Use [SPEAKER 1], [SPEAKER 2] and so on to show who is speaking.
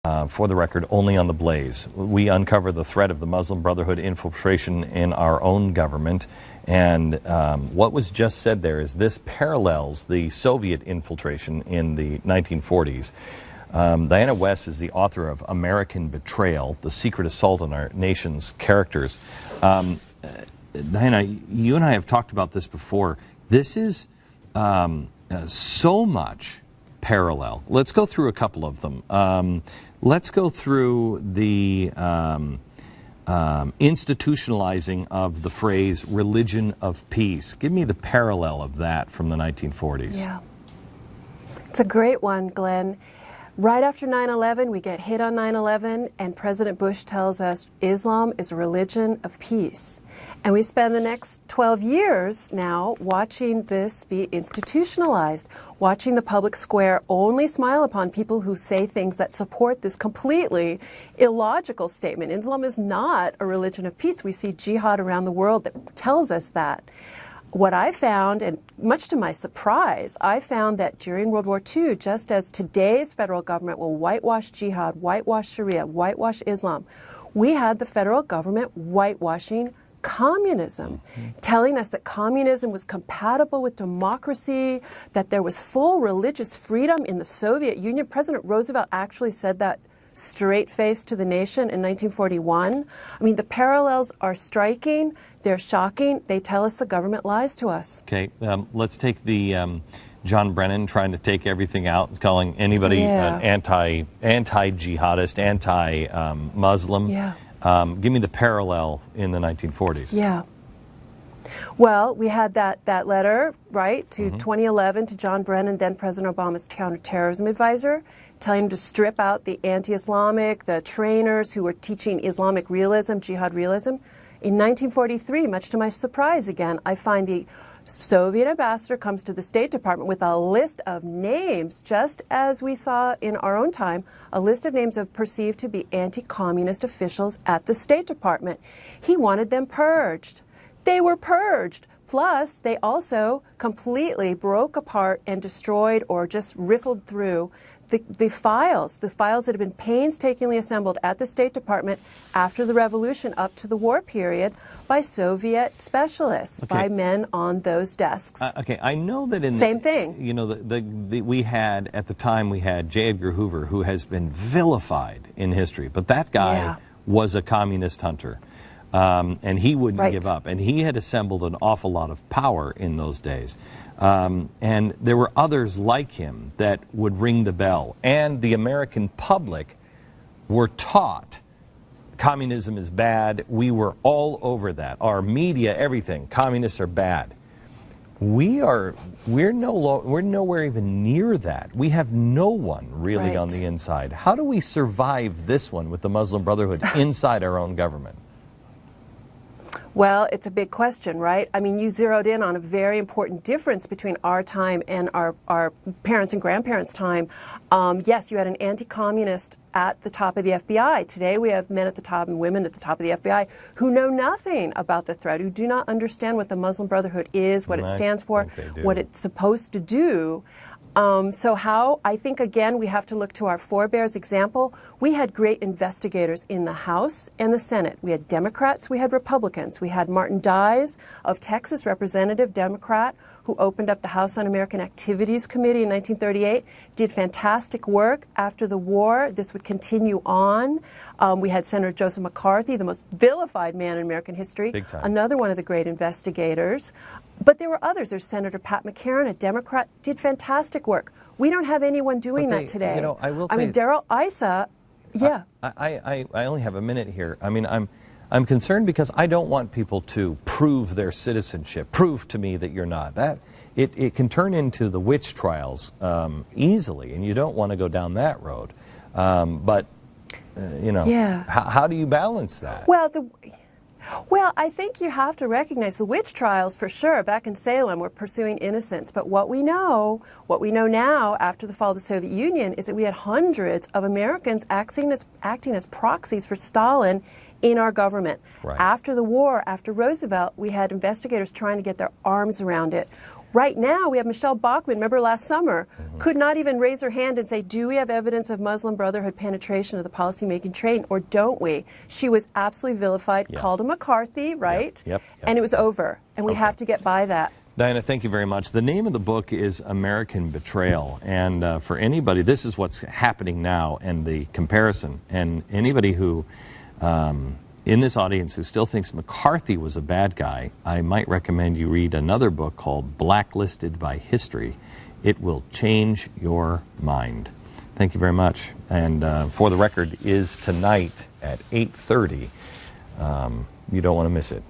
[SPEAKER 1] For the record, only on TheBlaze. We uncover the threat of the Muslim Brotherhood infiltration in our own government. And what was just said there is this parallels the Soviet infiltration in the 1940s. Diana West is the author of American Betrayal, The Secret Assault on Our Nation's Characters. Diana, you and I have talked about this before. This is so much parallel. Let's go through a couple of them. Let's go through the institutionalizing of the phrase religion of peace. Give me the parallel of that from the 1940s.
[SPEAKER 2] Yeah. It's a great one, Glenn. Right after 9/11, we get hit on 9/11, and President Bush tells us Islam is a religion of peace. And we spend the next 12 years now watching this be institutionalized, watching the public square only smile upon people who say things that support this completely illogical statement. Islam is not a religion of peace. We see jihad around the world that tells us that. What I found, and much to my surprise, I found that during World War II, just as today's federal government will whitewash jihad, whitewash Sharia, whitewash Islam, we had the federal government whitewashing communism, telling us that communism was compatible with democracy, that there was full religious freedom in the Soviet Union. President Roosevelt actually said that straight-faced to the nation in 1941. I mean, the parallels are striking. They're shocking. They tell us the government lies to us.
[SPEAKER 1] Okay, let's take the John Brennan trying to take everything out, calling anybody an anti-jihadist, anti-Muslim.
[SPEAKER 2] Yeah.
[SPEAKER 1] Give me the parallel in the 1940s.
[SPEAKER 2] Yeah. Well, we had that letter, right, to 2011 to John Brennan, then President Obama's counterterrorism advisor, telling him to strip out the anti-Islamic, the trainers who were teaching Islamic realism, jihad realism. In 1943, much to my surprise again, I find the Soviet ambassador comes to the State Department with a list of names, just as we saw in our own time, a list of names of perceived to be anti-communist officials at the State Department. He wanted them purged. They were purged. Plus, they also completely broke apart and destroyed or just riffled through the files that had been painstakingly assembled at the State Department after the revolution up to the war period by Soviet specialists, by men on those desks.
[SPEAKER 1] Okay, I know that in
[SPEAKER 2] same thing.
[SPEAKER 1] You know, we had at the time we had J. Edgar Hoover, who has been vilified in history, but that guy was a communist hunter. And he wouldn't give up. And he had assembled an awful lot of power in those days. And there were others like him that would ring the bell. And the American public were taught communism is bad. We were all over that. Our media, everything, communists are bad. We're nowhere even near that. We have no one really on the inside. How do we survive this one with the Muslim Brotherhood inside our own government?
[SPEAKER 2] Well, it's a big question, right? I mean, you zeroed in on a very important difference between our time and our parents' and grandparents' time. Yes, you had an anti-communist at the top of the FBI. Today we have men at the top and women at the top of the FBI who know nothing about the threat, who do not understand what the Muslim Brotherhood is, what it stands for, what it's supposed to do. So I think, again, we have to look to our forebears' example. We had great investigators in the House and the Senate. We had Democrats, we had Republicans. We had Martin Dies of Texas, representative Democrat, who opened up the House Un-American Activities Committee in 1938, did fantastic work after the war. This would continue on. We had Senator Joseph McCarthy, the most vilified man in American history, another one of the great investigators. But there were others. There's Senator Pat McCarran, a Democrat, did fantastic work. We don't have anyone doing that today.
[SPEAKER 1] You know, I
[SPEAKER 2] mean, Darrell Issa,
[SPEAKER 1] I only have a minute here. I mean, I'm concerned because I don't want people to prove their citizenship. Prove to me that you're not. It can turn into the witch trials easily, and you don't want to go down that road. You know, how do you balance that?
[SPEAKER 2] Well, I think you have to recognize the witch trials, for sure, back in Salem, were pursuing innocence. But what we know now after the fall of the Soviet Union is that we had hundreds of Americans acting as proxies for Stalin in our government. After the war, after Roosevelt, we had investigators trying to get their arms around it. Right now, we have Michelle Bachmann, remember last summer, could not even raise her hand and say, do we have evidence of Muslim Brotherhood penetration of the policymaking train, or don't we? She was absolutely vilified, called a McCarthy, right?
[SPEAKER 1] Yep.
[SPEAKER 2] And it was over. And we have to get by that.
[SPEAKER 1] Diana, thank you very much. The name of the book is American Betrayal. And for anybody, this is what's happening now and the comparison. And anybody who, in this audience, who still thinks McCarthy was a bad guy, I might recommend you read another book called Blacklisted by History. It will change your mind. Thank you very much. And For the Record is tonight at 8:30. You don't want to miss it.